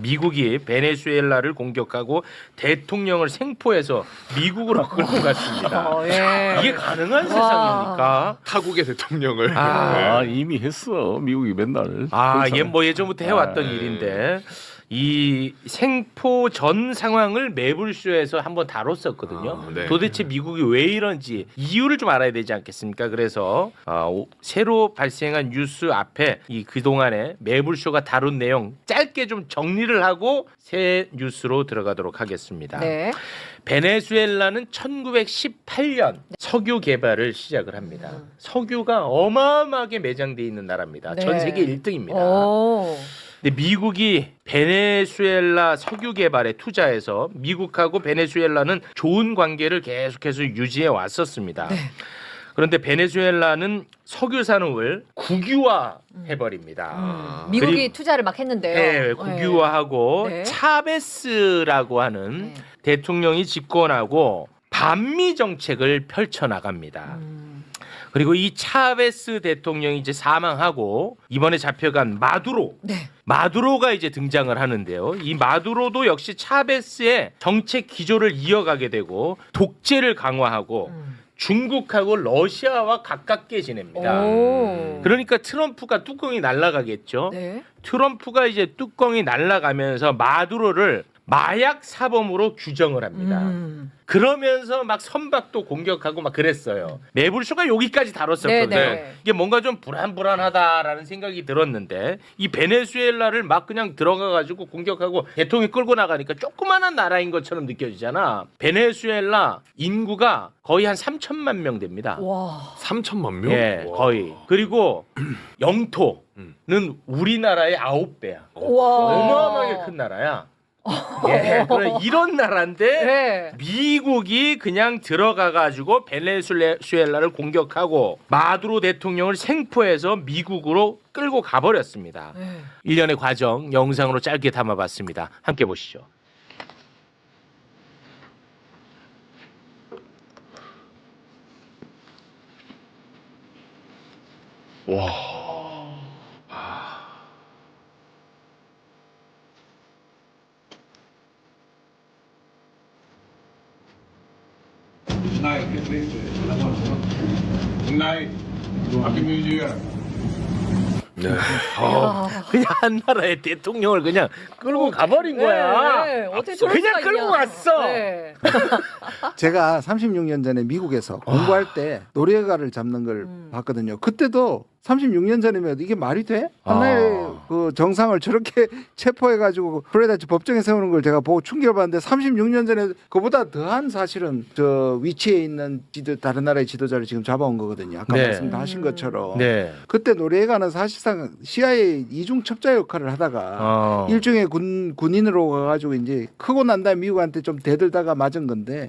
미국이 베네수엘라를 공격하고 대통령을 생포해서 미국으로 끌고 갔습니다. 예. 이게 가능한 세상입니까? 타국의 대통령을 이미 했어. 미국이 맨날. 얘 뭐 예전부터 해왔던 일인데 이 생포 전 상황을 매불쇼에서 한번 다뤘었거든요. 네. 도대체 미국이 왜 이런지 이유를 좀 알아야 되지 않겠습니까? 그래서 새로 발생한 뉴스 앞에 이 그동안에 매불쇼가 다룬 내용 짧게 좀 정리를 하고 새 뉴스로 들어가도록 하겠습니다. 네. 베네수엘라는 1918년 석유 개발을 시작을 합니다. 석유가 어마어마하게 매장돼 있는 나라입니다. 네. 전 세계 1등입니다. 오. 근데 미국이 베네수엘라 석유 개발에 투자해서 미국하고 베네수엘라는 좋은 관계를 계속해서 유지해 왔었습니다. 네. 그런데 베네수엘라는 석유 산업을 국유화해 버립니다. 미국이 그리고- 투자를 막 했는데요. 네, 국유화하고 네. 차베스라고 하는 네. 대통령이 집권하고 반미 정책을 펼쳐 나갑니다. 그리고 이 차베스 대통령이 이제 사망하고 이번에 잡혀간 네. 마두로가 이제 등장을 하는데요. 이 마두로도 역시 차베스의 정책 기조를 이어가게 되고 독재를 강화하고 중국하고 러시아와 가깝게 지냅니다. 오. 그러니까 트럼프가 뚜껑이 날아가겠죠. 네. 트럼프가 이제 뚜껑이 날아가면서 마두로를 마약 사범으로 규정을 합니다. 그러면서 막 선박도 공격하고 막 그랬어요. 매불쇼가 여기까지 다뤘었거든요. 네. 이게 뭔가 좀 불안불안하다라는 생각이 들었는데 이 베네수엘라를 막 그냥 들어가가지고 공격하고 대통령이 끌고 나가니까 조그마한 나라인 것처럼 느껴지잖아. 베네수엘라 인구가 거의 한 3천만 명 됩니다. 와. 3천만 명? 예, 와. 거의. 그리고 영토는 우리나라의 9배야. 와. 어마어마하게 큰 나라야. 예, 이런 나라인데 네. 미국이 그냥 들어가가지고 베네수엘라를 공격하고 마두로 대통령을 생포해서 미국으로 끌고 가버렸습니다. 네. 일련의 과정 영상으로 짧게 담아봤습니다. 함께 보시죠. Good night. Good night. Happy New Year. 그냥 한 나라의 대통령을 그냥 끌고 가버린 거야. 네. 어떻게 저럴 그냥 수가 끌고 있냐. 갔어. 네. 제가 36년 전에 미국에서 공부할 때 노래가를 잡는 걸 봤거든요. 그때도 36년 전이면 이게 말이 돼? 하나의 그 정상을 저렇게 체포해가지고 프레다치 법정에 세우는 걸 제가 보고 충격을 받는데 36년 전에 그보다 더한 사실은 저 위치에 있는 다른 나라의 지도자를 지금 잡아온 거거든요. 아까 네. 말씀하신 것처럼. 네. 그때 노래가는 사실상 CIA 이중 첩자 역할을 하다가 일종의 군인으로 가가지고 이제 크고 난 다음에 미국한테 좀 대들다가 맞은 건데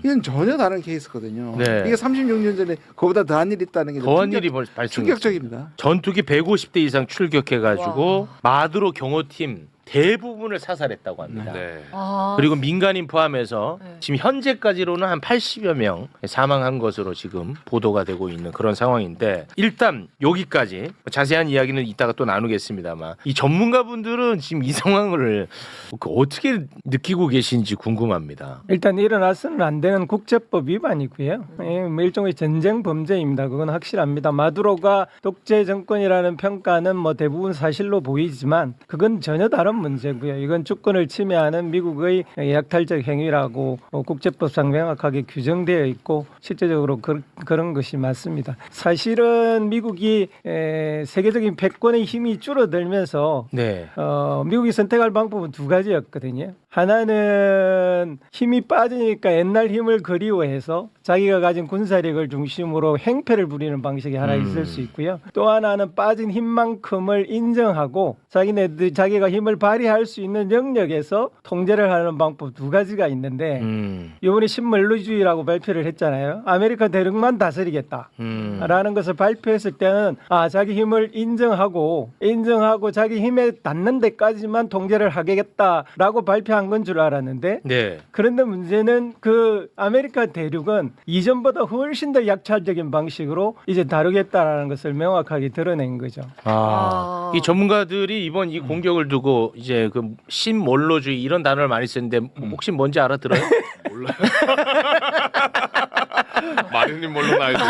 이건 전혀 다른 케이스거든요. 네. 이게 36년 전에 그보다 더한 일이 있다는 게 더한 일이 발생. 충격적입니다. 전투기 150대 이상 출격해가지고 마두로 경호팀 대부분을 사살했다고 합니다. 네. 아. 그리고 민간인 포함해서 네. 지금 현재까지로는 한 80여 명 사망한 것으로 지금 보도가 되고 있는 그런 상황인데 일단 여기까지 자세한 이야기는 이따가 또 나누겠습니다.만 이 전문가분들은 지금 이 상황을 어떻게 느끼고 계신지 궁금합니다. 일단 일어나서는 안 되는 국제법 위반이고요. 뭐 일종의 전쟁 범죄입니다. 그건 확실합니다. 마두로가 독재 정권이라는 평가는 뭐 대부분 사실로 보이지만 그건 전혀 다른 문제고요. 이건 주권을 침해하는 미국의 약탈적 행위라고 국제법상 명확하게 규정되어 있고 실제적으로 그런 것이 맞습니다. 사실은 미국이 세계적인 패권의 힘이 줄어들면서 네. 미국이 선택할 방법은 두 가지였거든요. 하나는 힘이 빠지니까 옛날 힘을 그리워해서 자기가 가진 군사력을 중심으로 행패를 부리는 방식이 하나 있을 수 있고요. 또 하나는 빠진 힘만큼을 인정하고 자기가 힘을 발휘할 수 있는 영역에서 통제를 하는 방법 두 가지가 있는데 이번에 신민주주의라고 발표를 했잖아요. 아메리카 대륙만 다스리겠다라는 것을 발표했을 때는 자기 힘을 인정하고 자기 힘에 닿는 데까지만 통제를 하겠다라고 발표한 건 줄 알았는데 네. 그런데 문제는 그 아메리카 대륙은 이전보다 훨씬 더 약찰적인 방식으로 이제 다루겠다라는 것을 명확하게 드러낸 거죠. 이 전문가들이 이번 이 공격을 두고 이제 그 신몰로주의 이런 단어를 많이 쓰는데 혹시 뭔지 알아들어요? 몰라요. 마리님 뭘로 나야 돼?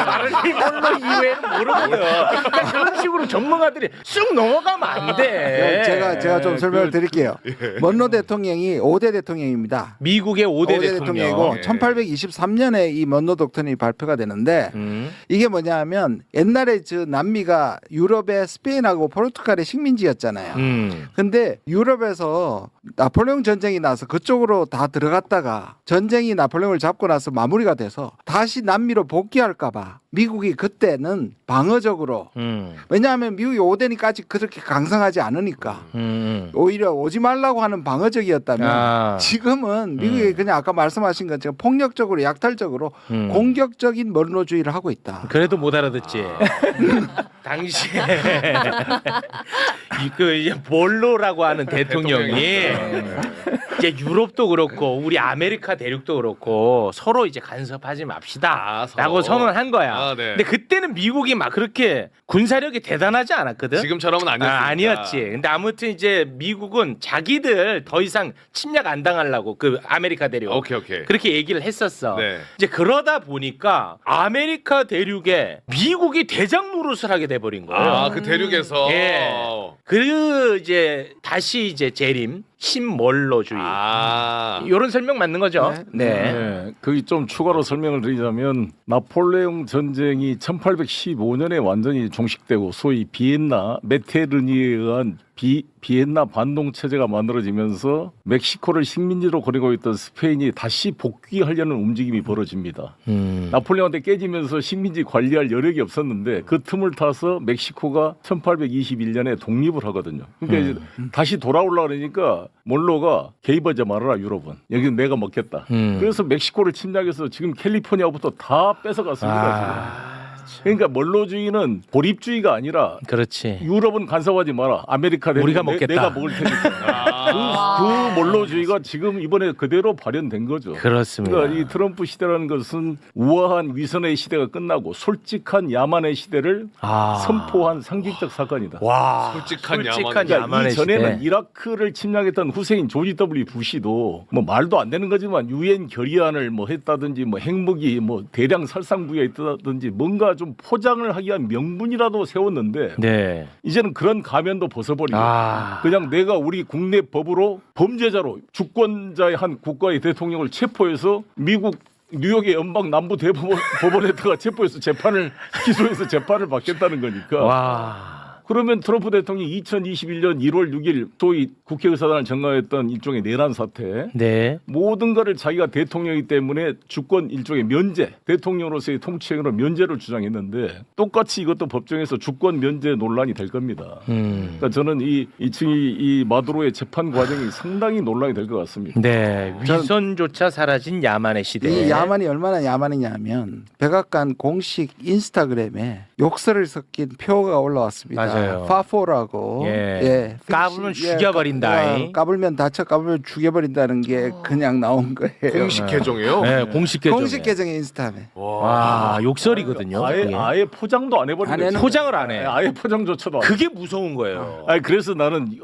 마를리몰로 이외에는 모르거든. 그러니까 그런 식으로 전문가들이 쑥 넘어가면 안 돼. 제가 좀 설명을 드릴게요. 먼로 대통령이 5대 대통령입니다. 미국의 5대 대통령. 대통령이고 1823년에 이 먼로 독트린이 발표가 되는데 이게 뭐냐면 옛날에 저 남미가 유럽의 스페인하고 포르투갈의 식민지였잖아요. 근데 유럽에서 나폴레옹 전쟁이 나서 그쪽으로 다 들어갔다가 전쟁이 나폴레옹을 잡고 나서 마무리가 돼서 다시 남미로 복귀할까 봐 미국이 그때는 방어적으로 왜냐하면 미국이 5대니까지 그렇게 강성하지 않으니까 오히려 오지 말라고 하는 방어적이었다면 지금은 미국이 그냥 아까 말씀하신 것처럼 폭력적으로 약탈적으로 공격적인 먼로주의를 하고 있다. 그래도 못 알아듣지. 당시에 그 이제 몰로라고 하는 대통령이 이제 유럽도 그렇고 우리 아메리카 대륙도 그렇고 서로 이제 간섭하지 맙시다라고 선언한 거야. 네. 근데 그때는 미국이 막 그렇게 군사력이 대단하지 않았거든. 지금처럼은 아니었으니까. 아니었지. 근데 아무튼 이제 미국은 자기들 더 이상 침략 안 당하려고 그 아메리카 대륙 오케이. 그렇게 얘기를 했었어. 네. 이제 그러다 보니까 아메리카 대륙에 미국이 대장 노릇을 하게 돼버린 거예요. 그 대륙에서. 예. 그 이제 다시 이제 재림 신몰로주의 이런 설명 맞는 거죠? 네. 네, 거기 좀 추가로 설명을 드리자면 나폴레옹 전쟁이 1815년에 완전히 종식되고 소위 비엔나 메테르니에 의한 비엔나 반동 체제가 만들어지면서 멕시코를 식민지로 거리고 있던 스페인이 다시 복귀하려는 움직임이 벌어집니다. 나폴레옹한테 깨지면서 식민지 관리할 여력이 없었는데 그 틈을 타서 멕시코가 1821년에 독립을 하거든요. 그러니까 이제 다시 돌아오려고 그러니까 몰로가 개입하지 말아라 유럽은. 여기는 내가 먹겠다. 그래서 멕시코를 침략해서 지금 캘리포니아부터 다 뺏어갔습니다. 지금. 그러니까 몰로주의는 고립주의가 아니라 그렇지. 유럽은 간섭하지 마라. 아메리카 우리가 먹겠다. 내가 먹을 테니까. 그 몰로주의가 지금 이번에 그대로 발현된 거죠. 그렇습니다. 그러니까 이 트럼프 시대라는 것은 우아한 위선의 시대가 끝나고 솔직한 야만의 시대를 선포한 상징적 사건이다. 와, 솔직한 그러니까 야만의 이전에는 시대. 이라크를 침략했던 후세인 조지 W 부시도 뭐 말도 안 되는 거지만 유엔 결의안을 뭐 했다든지 뭐 핵무기 뭐 대량 살상 부여했다든지 뭔가 좀 포장을 하기 위한 명분이라도 세웠는데 네. 이제는 그런 가면도 벗어버리고 그냥 내가 우리 국내 법으로 범죄자로 주권자의 한 국가의 대통령을 체포해서 미국 뉴욕의 연방 남부 대법원에다가 체포해서 기소해서 재판을 받겠다는 거니까. 와. 그러면 트럼프 대통령이 2021년 1월 6일 소위 국회의사당을 정가했던 일종의 내란 사태, 네. 모든 것을 자기가 대통령이기 때문에 주권 일종의 면제, 대통령으로서의 통치행위로 면제를 주장했는데 똑같이 이것도 법정에서 주권 면제 논란이 될 겁니다. 그러니까 저는 이 마두로의 재판 과정이 상당히 논란이 될 것 같습니다. 네, 위선조차 사라진 야만의 시대. 이 야만이 얼마나 야만이냐면 백악관 공식 인스타그램에 욕설을 섞인 표가 올라왔습니다. 맞아요. 파포라고. 예. 까불면 죽여버린다. 까불면 다쳐 까불면 죽여버린다는 게 그냥 나온 거예요. 공식 계정이에요? 네, 공식 계정. 공식 계정의 인스타에. 와, 욕설이거든요. 아예 포장도 안 해버리는 거예요. 포장을 안 해. 아예 포장조차도 안 해. 그게 무서운 거예요. 아니 그래서 나는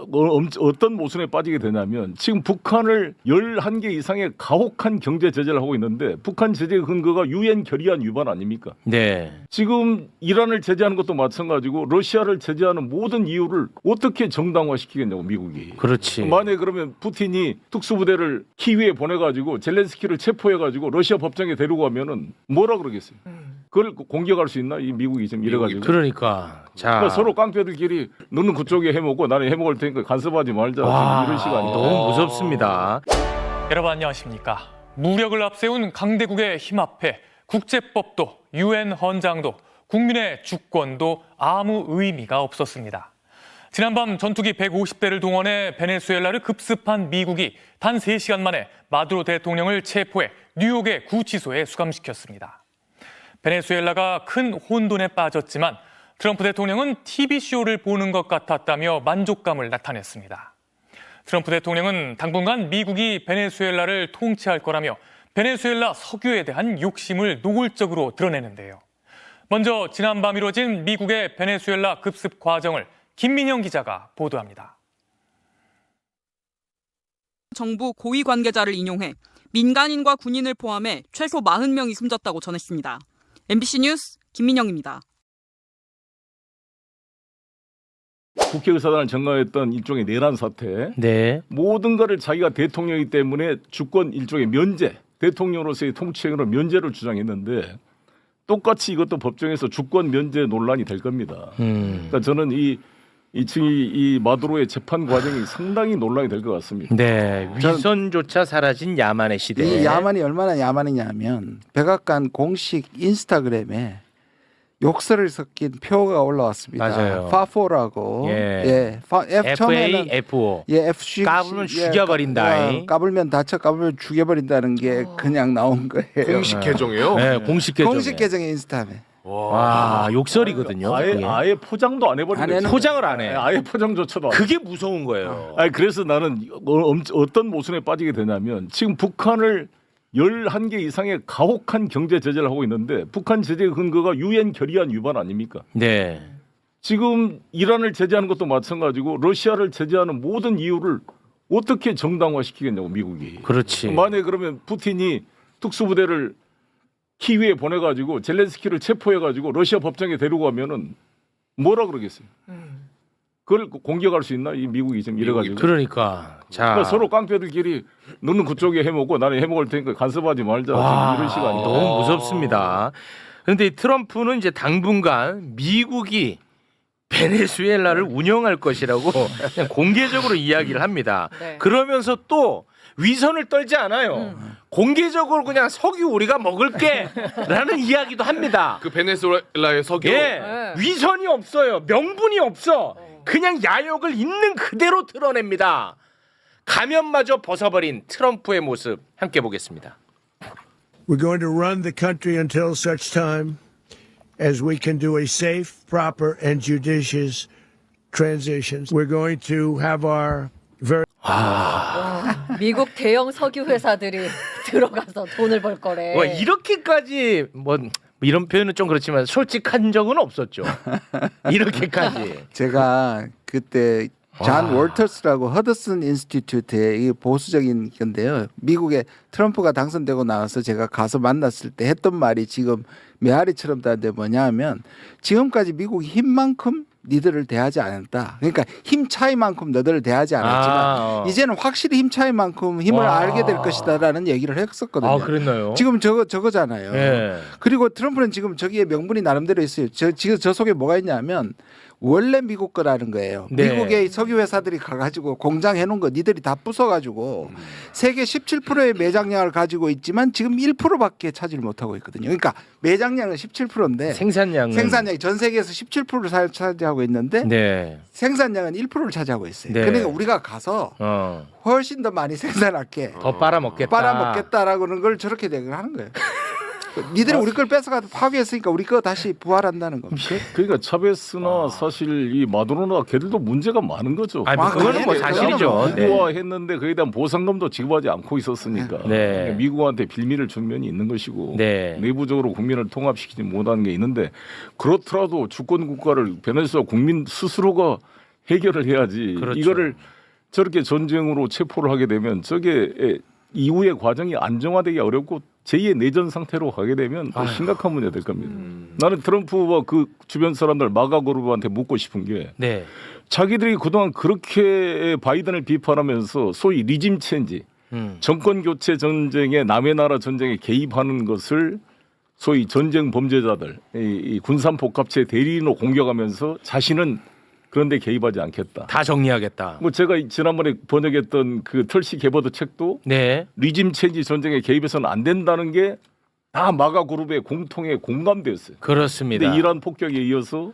어떤 모순에 빠지게 되냐면 지금 북한을 11개 이상의 가혹한 경제 제재를 하고 있는데 북한 제재 근거가 유엔 결의안 위반 아닙니까? 네. 지금 이란을 제재하는 것도 마찬가지고 러시아를 제재하는 모든 이유를 어떻게 정당화시키겠냐고 미국이. 그렇지. 만약에 그러면 푸틴이 특수부대를 키위에 보내가지고 젤렌스키를 체포해가지고 러시아 법정에 데리고 가면은 뭐라 그러겠어요? 그걸 공격할 수 있나? 이 미국이 지금 이래가지고. 그러니까. 자. 그러니까 서로 깡패들끼리 너는 그쪽에 해먹고 나는 해먹을 테니까 간섭하지 말자. 와, 이런 시간이 너무 무섭습니다. 여러분 안녕하십니까. 무력을 앞세운 강대국의 힘 앞에 국제법도 유엔 헌장도 국민의 주권도 아무 의미가 없었습니다. 지난밤 전투기 150대를 동원해 베네수엘라를 급습한 미국이 단 3시간 만에 마두로 대통령을 체포해 뉴욕의 구치소에 수감시켰습니다. 베네수엘라가 큰 혼돈에 빠졌지만 트럼프 대통령은 TV쇼를 보는 것 같았다며 만족감을 나타냈습니다. 트럼프 대통령은 당분간 미국이 베네수엘라를 통치할 거라며 베네수엘라 석유에 대한 욕심을 노골적으로 드러내는데요. 먼저 지난밤 이뤄진 미국의 베네수엘라 급습 과정을 김민영 기자가 보도합니다. 정부 고위 관계자를 인용해 민간인과 군인을 포함해 최소 40명이 숨졌다고 전했습니다. MBC 뉴스 김민영입니다. 국회의사당을 정가했던 일종의 내란 사태, 네. 모든 것을 자기가 대통령이기 때문에 주권 일종의 면제, 대통령으로서의 통치행위로 면제를 주장했는데 똑같이 이것도 법정에서 주권 면제 논란이 될 겁니다. 그러니까 저는 이 마두로의 재판 과정이 상당히 논란이 될 것 같습니다. 네. 위선조차 사라진 야만의 시대. 이 야만이 얼마나 야만이냐면 백악관 공식 인스타그램에 욕설을 섞인 표가 올라왔습니다. 맞아요. 파포라고. 예. F 처음에는 FAFO. 예, F 까불면 죽여버린다. 까불면 다쳐, 까불면 죽여버린다는 게 그냥 나온 거예요. 공식 계정이에요. 네, 공식 계정. 공식 계정의 인스타에. 와, 욕설이거든요. 그게. 아예 포장도 안 해버리는 포장을 안 해. 아예 포장조차도 안 해. 그게 무서운 거예요. 아니 그래서 나는 어떤 모순에 빠지게 되냐면 지금 북한을 11개 이상의 가혹한 경제 제재를 하고 있는데 북한 제재 근거가 유엔 결의안 위반 아닙니까? 네. 지금 이란을 제재하는 것도 마찬가지고 러시아를 제재하는 모든 이유를 어떻게 정당화시키겠냐고 미국이. 그렇지. 만약에 그러면 푸틴이 특수부대를 키위에 보내가지고 젤렌스키를 체포해가지고 러시아 법정에 데리고 가면은 뭐라 그러겠어요? 그걸 공격할 수 있나 이 미국이 지금 이래가지고. 그러니까. 자. 그러니까 서로 깡패들끼리 너는 그쪽에 해먹고 나는 해먹을 테니까 간섭하지 말자. 와, 이런 시간이 너무 무섭습니다. 그런데 트럼프는 이제 당분간 미국이 베네수엘라를 운영할 것이라고 그냥 공개적으로 이야기를 합니다. 네. 그러면서 또 위선을 떨지 않아요. 공개적으로 그냥 석유 우리가 먹을게라는 이야기도 합니다. 그 베네수엘라의 석유. 예, 네. 위선이 없어요. 명분이 없어. 그냥 야욕을 있는 그대로 드러냅니다. 가면마저 벗어버린 트럼프의 모습 함께 보겠습니다. We're going to run the country until such time as we can do a safe, proper, and judicious transition. We're going to have our very 미국 대형 석유 회사들이 들어가서 돈을 벌 거래. 와, 이렇게까지 뭐 이런 표현은 좀 그렇지만 솔직한 적은 없었죠. 이렇게까지. 제가 그때 잔 월터스라고 허드슨 인스티튜트의 이 보수적인 건데요. 미국에 트럼프가 당선되고 나와서 제가 가서 만났을 때 했던 말이 지금 메아리처럼 다는데 뭐냐면 지금까지 미국이 힘만큼 니들을 대하지 않았다. 그러니까 힘 차이만큼 너들을 대하지 않았지만 이제는 확실히 힘 차이만큼 힘을 알게 될 것이다라는 얘기를 했었거든요. 아, 그랬나요? 지금 저거잖아요. 네. 그리고 트럼프는 지금 저기에 명분이 나름대로 있어요. 지금 저 속에 뭐가 있냐면 원래 미국 거라는 거예요. 네. 미국의 석유 회사들이 가가지고 공장 해놓은 거 니들이 다 부숴가지고 세계 17%의 매장량을 가지고 있지만 지금 1%밖에 차지를 못하고 있거든요. 그러니까 매장량은 17%인데 생산량이 전 세계에서 17%를 차지하고 있는데 네. 생산량은 1%를 차지하고 있어요. 네. 그러니까 우리가 가서 훨씬 더 많이 생산할게. 더 빨아먹겠다. 빨아먹겠다라고는 걸 저렇게 얘기를 하는 거예요. 니들이 우리 걸 뺏어가서 파괴했으니까 우리 거 다시 부활한다는 겁니다. 그러니까 차베스나 사실 이 마두로나 걔들도 문제가 많은 거죠. 아니, 뭐 그거는 뭐 사실이죠. 네. 미국화했는데 그에 대한 보상금도 지급하지 않고 있었으니까 네. 미국한테 빌미를 준 면이 있는 것이고 네. 내부적으로 국민을 통합시키지 못하는 게 있는데 그렇더라도 주권 국가를 베네수엘라 국민 스스로가 해결을 해야지. 그렇죠. 이거를 저렇게 전쟁으로 체포를 하게 되면 저게 이후의 과정이 안정화되기 어렵고 제2의 내전 상태로 가게 되면 또 심각한 문제가 될 겁니다. 나는 트럼프와 그 주변 사람들 마가 그룹한테 묻고 싶은 게 네. 자기들이 그동안 그렇게 바이든을 비판하면서 소위 리짐 체인지 정권 교체 전쟁에 남의 나라 전쟁에 개입하는 것을 소위 전쟁 범죄자들 이 군산 복합체 대리인으로 공격하면서 자신은 그런데 개입하지 않겠다. 다 정리하겠다. 뭐 제가 지난번에 번역했던 그 털시 게버드 책도 네. 리짐 체인지 전쟁에 개입해서는 안 된다는 게 다 마가 그룹의 공통의 공감대였어요. 그렇습니다. 근데 이란 폭격에 이어서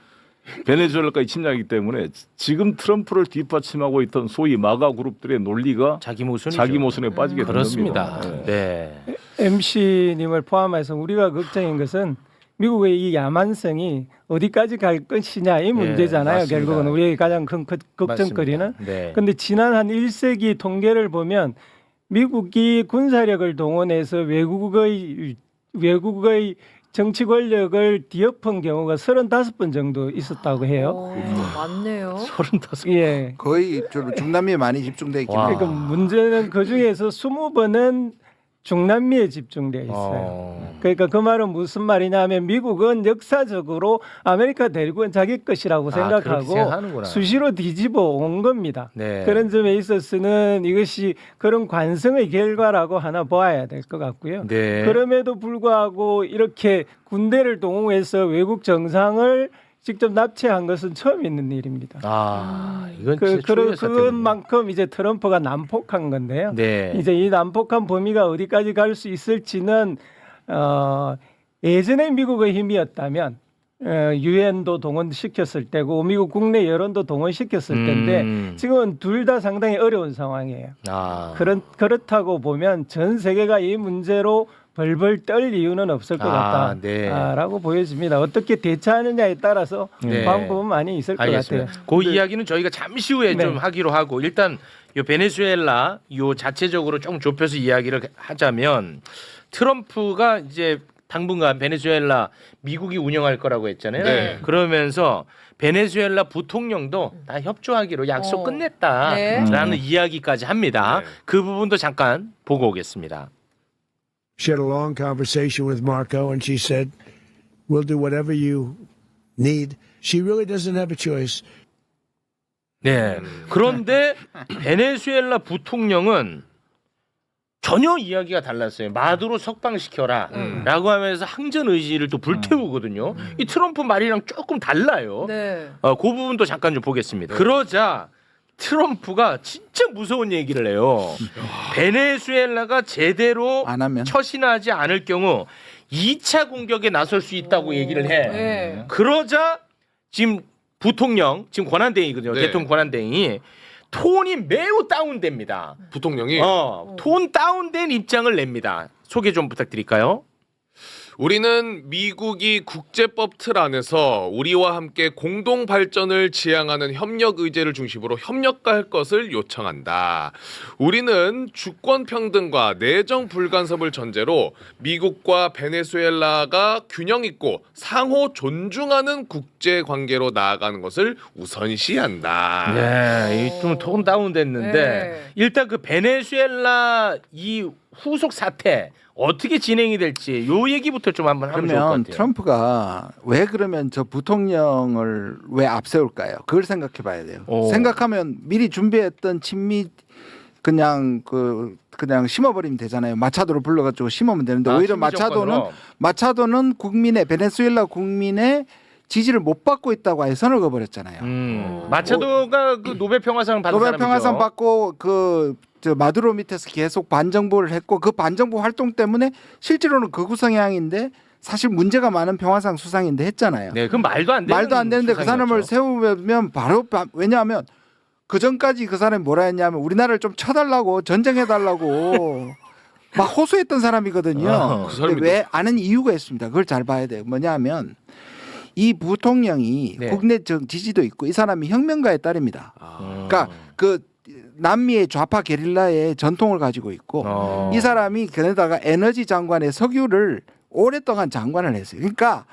베네수엘라까지 침략이기 때문에 지금 트럼프를 뒷받침하고 있던 소위 마가 그룹들의 논리가 자기 모순이죠. 자기 모순에 빠지게 된 그렇습니다. 겁니다. 네. MC님을 포함해서 우리가 걱정인 것은 미국의 이 야만성이 어디까지 갈 것이냐 이 문제잖아요. 맞습니다. 결국은 우리의 가장 큰 걱정거리는. 네. 그런데 지난 한 1세기 통계를 보면 미국이 군사력을 동원해서 외국의 정치 권력을 뒤엎은 경우가 35번 정도 있었다고 해요. 맞네요. 35. 예. 거의 중남미에 많이 집중돼 있긴 와. 해요. 그러니까 문제는 그 중에서 20번은 중남미에 집중되어 있어요. 그러니까 그 말은 무슨 말이냐면 미국은 역사적으로 아메리카 대륙은 자기 것이라고 그렇게 생각하고 생각하는구나. 수시로 뒤집어 온 겁니다. 네. 그런 점에 있어서는 이것이 그런 관성의 결과라고 하나 보아야 될 것 같고요. 네. 그럼에도 불구하고 이렇게 군대를 동원해서 외국 정상을 직접 납치한 것은 처음 있는 일입니다. 이건 진짜 초유의 사태군요. 그만큼 이제 트럼프가 난폭한 건데요. 네. 이제 이 난폭한 범위가 어디까지 갈 수 있을지는 예전에 미국의 힘이었다면 유엔도 동원시켰을 때고 미국 국내 여론도 동원시켰을 텐데 지금은 둘 다 상당히 어려운 상황이에요. 그렇다고 보면 전 세계가 이 문제로 벌벌 떨 이유는 없을 것 같다라고 보여집니다. 어떻게 대처하느냐에 따라서 네. 방법은 많이 있을 알겠습니다. 것 같아요. 그 이야기는 저희가 잠시 후에 네. 좀 하기로 하고 일단 요 베네수엘라 요 자체적으로 좀 좁혀서 이야기를 하자면 트럼프가 이제 당분간 베네수엘라 미국이 운영할 거라고 했잖아요. 네. 그러면서 베네수엘라 부통령도 다 협조하기로 약속 끝냈다라는 이야기까지 합니다. 네. 그 부분도 잠깐 보고 오겠습니다. She had a long conversation with Marco, and she said, "We'll do whatever you need." She really doesn't have a choice. 네. 그런데 베네수엘라 부통령은 전혀 이야기가 달랐어요. 마두로 석방시켜라 라고 하면서 항전 의지를 또 불태우거든요. 이 트럼프 말이랑 조금 달라요. 네. 그 부분도 잠깐 좀 보겠습니다. 그러자 트럼프가 진짜 무서운 얘기를 해요. 베네수엘라가 제대로 안 하면 처신하지 않을 경우 2차 공격에 나설 수 있다고 얘기를 해. 네. 그러자 지금 부통령, 지금 권한대행이거든요. 네. 대통령 권한대행이 톤이 매우 다운됩니다. 부통령이 톤 다운된 입장을 냅니다. 소개 좀 부탁드릴까요? 우리는 미국이 국제법 틀 안에서 우리와 함께 공동 발전을 지향하는 협력 의제를 중심으로 협력할 것을 요청한다. 우리는 주권 평등과 내정 불간섭을 전제로 미국과 베네수엘라가 균형 있고 상호 존중하는 국제 관계로 나아가는 것을 우선시한다. 네, 좀 톤 다운됐는데 네. 일단 그 베네수엘라 이 후속 사태 어떻게 진행이 될지 요 얘기부터 좀 한번 하면 좋을 것 그러면 같아요. 트럼프가 왜 그러면 저 부통령을 왜 앞세울까요? 그걸 생각해 봐야 돼요. 생각하면 미리 준비했던 친미 그냥 심어버리면 되잖아요. 마차도를 불러가지고 심으면 되는데 오히려 마차도는 베네수엘라 국민의 지지를 못 받고 있다고 아예 선을 그어버렸잖아요. 마차도가 그 노벨 평화상 받은 노벨 사람이죠. 평화상 받고 저 마두로 밑에서 계속 반정부를 했고 그 반정부 활동 때문에 실제로는 극우 성향인데 사실 문제가 많은 평화상 수상인데 했잖아요. 네, 그럼 말도 안 되는데 그 사람을 세우면 바로 왜냐하면 그 전까지 그 사람이 뭐라 했냐면 우리나라를 좀 쳐달라고 전쟁해달라고 막 호소했던 사람이거든요. 그 사람이 왜 아는 이유가 있습니다. 그걸 잘 봐야 돼요. 뭐냐면 이 부통령이 국내 지지도 있고 이 사람이 혁명가의 딸입니다. 그러니까 그 남미의 좌파 게릴라의 전통을 가지고 있고 이 사람이 게다가 에너지 장관의 석유를 오랫동안 장관을 했어요. 그러니까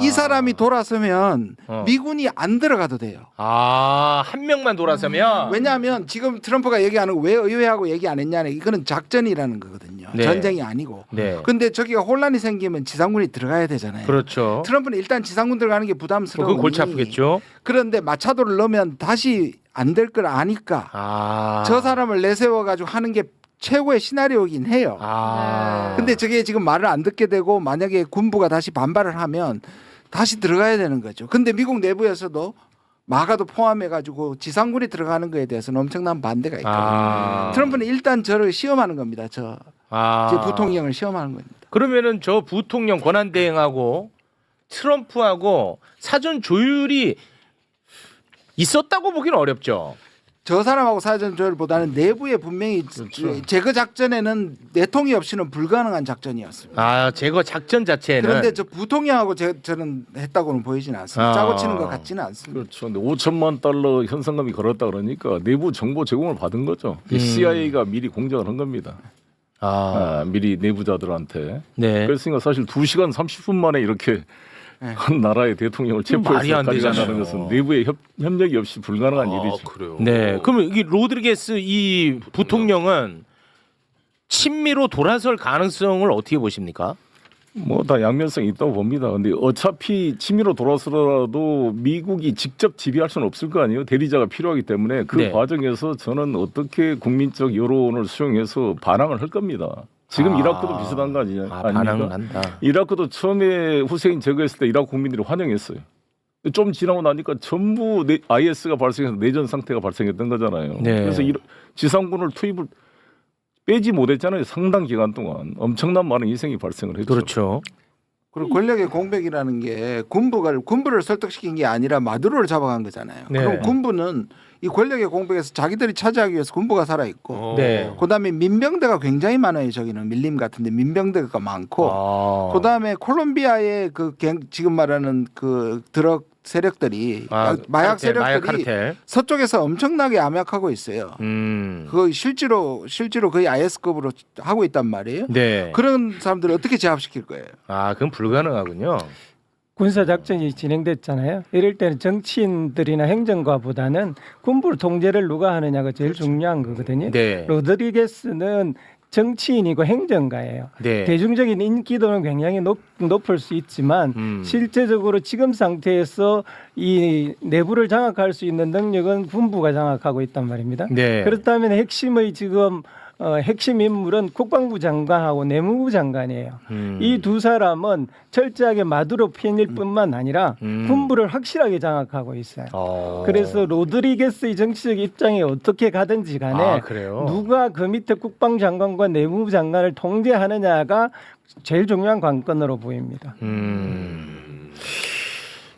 이 사람이 돌아서면 미군이 안 들어가도 돼요. 한 명만 돌아서면 왜냐하면 지금 트럼프가 얘기하는 거 왜 의회하고 얘기 안 했냐는 이거는 작전이라는 거거든요. 네. 전쟁이 아니고. 네. 근데 저기가 혼란이 생기면 지상군이 들어가야 되잖아요. 그렇죠. 트럼프는 일단 지상군 들어가는 게 부담스러우니 그건 골치 아프겠죠. 그런데 마차도를 넣으면 다시 안 될 걸 아니까 저 사람을 내세워 가지고 하는 게 최고의 시나리오이긴 해요. 근데 저게 지금 말을 안 듣게 되고 만약에 군부가 다시 반발을 하면 다시 들어가야 되는 거죠. 근데 미국 내부에서도 마가도 포함해 가지고 지상군이 들어가는 거에 대해서는 엄청난 반대가 있거든요. 트럼프는 일단 저를 시험하는 겁니다. 저 부통령을 시험하는 겁니다. 그러면은 저 부통령 권한대행하고 트럼프하고 사전 조율이 있었다고 보기는 어렵죠. 저 사람하고 사전 조율보다는 내부에 분명히 제거 작전에는 내통이 없이는 불가능한 작전이었습니다. 아 제거 작전 자체는 그런데 저 부통령하고 저는 했다고는 보이지는 않습니다. 짜고 치는 것 같지는 않습니다. 그렇죠. 근데 5천만 달러 현상금이 걸었다 그러니까 내부 정보 제공을 받은 거죠. CIA가 미리 공작을 한 겁니다. 미리 내부자들한테. 네. 그랬으니까 사실 2시간 30분 만에 이렇게 한 나라의 대통령을 말이 안 체포해서 되잖아요. 가져간다는 것은 내부의 협력이 없이 불가능한 일이죠. 그래요. 네. 그러면 이 로드리게스 이 부통령은 친미로 돌아설 가능성을 어떻게 보십니까? 뭐 다 양면성이 있다고 봅니다. 근데 어차피 친미로 돌아서라도 미국이 직접 지배할 수는 없을 거 아니에요. 대리자가 필요하기 때문에 그 네. 과정에서 저는 어떻게 국민적 여론을 수용해서 반항을 할 겁니다. 지금 이라크도 비슷한 거 아닙니까? 반항을 한다. 이라크도 처음에 후세인 제거했을 때 이라크 국민들이 환영했어요. 좀 지나고 나니까 전부 IS가 발생해서 내전 상태가 발생했던 거잖아요. 네. 그래서 지상군을 투입을 빼지 못했잖아요. 상당 기간 동안 엄청난 많은 희생이 발생을 했죠. 그렇죠. 그리고 권력의 공백이라는 게 군부를 설득시킨 게 아니라 마두로를 잡아간 거잖아요. 네. 그럼 군부는 이 권력의 공백에서 자기들이 차지하기 위해서 군부가 살아 있고, 네. 그다음에 민병대가 굉장히 많아요. 저기는 밀림 같은데 민병대가 많고, 그다음에 콜롬비아의 지금 말하는 그 드럭 세력들이 마약 세력들이 서쪽에서 엄청나게 암약하고 있어요. 그거 실제로 거의 IS급으로 하고 있단 말이에요. 네. 그런 사람들을 어떻게 제압시킬 거예요? 그건 불가능하군요. 군사 작전이 진행됐잖아요. 이럴 때는 정치인들이나 행정가보다는 군부 통제를 누가 하느냐가 제일 중요한 거거든요. 네. 로드리게스는 정치인이고 행정가예요. 네. 대중적인 인기도는 굉장히 높을 수 있지만 실제적으로 지금 상태에서 이 내부를 장악할 수 있는 능력은 군부가 장악하고 있단 말입니다. 네. 그렇다면 핵심의 지금 핵심 인물은 국방부 장관하고 내무부 장관이에요. 이 두 사람은 철저하게 마두로 편일 뿐만 아니라 군부를 확실하게 장악하고 있어요. 그래서 로드리게스의 정치적 입장이 어떻게 가든지 간에 누가 그 밑에 국방장관과 내무부 장관을 통제하느냐가 제일 중요한 관건으로 보입니다.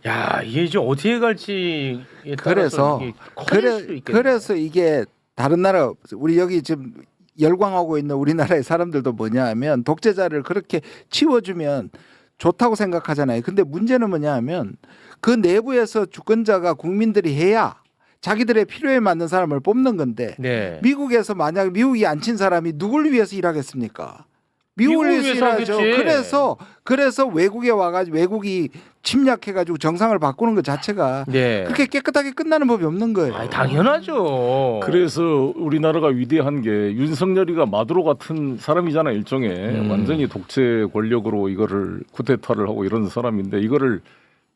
야, 이게 이제 어떻게 갈지에 따라서 그래서 이게 다른 나라 우리 여기 지금 열광하고 있는 우리나라의 사람들도 뭐냐 하면 독재자를 그렇게 치워주면 좋다고 생각하잖아요. 근데 문제는 뭐냐 하면 그 내부에서 주권자가 국민들이 해야 자기들의 필요에 맞는 사람을 뽑는 건데 네. 미국에서 만약 미국이 안 친 사람이 누굴 위해서 일하겠습니까? 미국을 위해서 일하죠. 그래서 외국에 와가지고 외국이 침략해가지고 정상을 바꾸는 것 자체가 그렇게 깨끗하게 끝나는 법이 없는 거예요. 당연하죠. 그래서 우리나라가 위대한 게 윤석열이가 마두로 같은 사람이잖아요. 일종의 완전히 독재 권력으로 이거를 쿠데타를 하고 이런 사람인데 이거를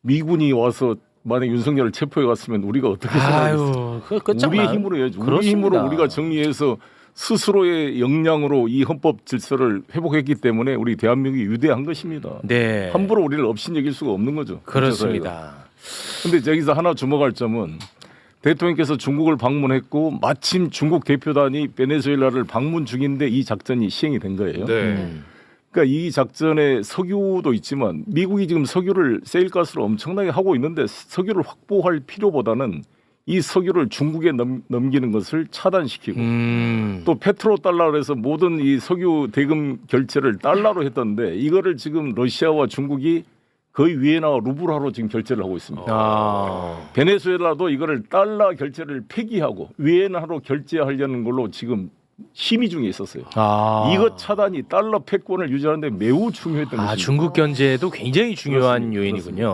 미군이 와서 만약 윤석열을 체포해 갔으면 우리가 어떻게 생각했어요? 우리의 힘으로 해야죠. 우리 힘으로 우리가 정리해서 스스로의 역량으로 이 헌법 질서를 회복했기 때문에 우리 대한민국이 위대한 것입니다. 네. 함부로 우리를 업신여길 수가 없는 거죠. 그렇습니다. 그런데 여기서 하나 주목할 점은 대통령께서 중국을 방문했고 마침 중국 대표단이 베네수엘라를 방문 중인데 이 작전이 시행이 된 거예요. 네. 그러니까 이 작전에 석유도 있지만 미국이 지금 석유를 세일가스로 엄청나게 하고 있는데 석유를 확보할 필요보다는 이 석유를 중국에 넘기는 것을 차단시키고 또 페트로달러로 해서 모든 이 석유 대금 결제를 달러로 했던데 이거를 지금 러시아와 중국이 거의 위에나 루블화로 지금 결제를 하고 있습니다. 베네수엘라도 이거를 달러 결제를 폐기하고 위에나로 결제하려는 걸로 지금 심의 중에 있었어요. 이것 차단이 달러 패권을 유지하는 데 매우 중요했던 것입니다. 중국 견제도 굉장히 중요한 그렇습니다. 요인이군요.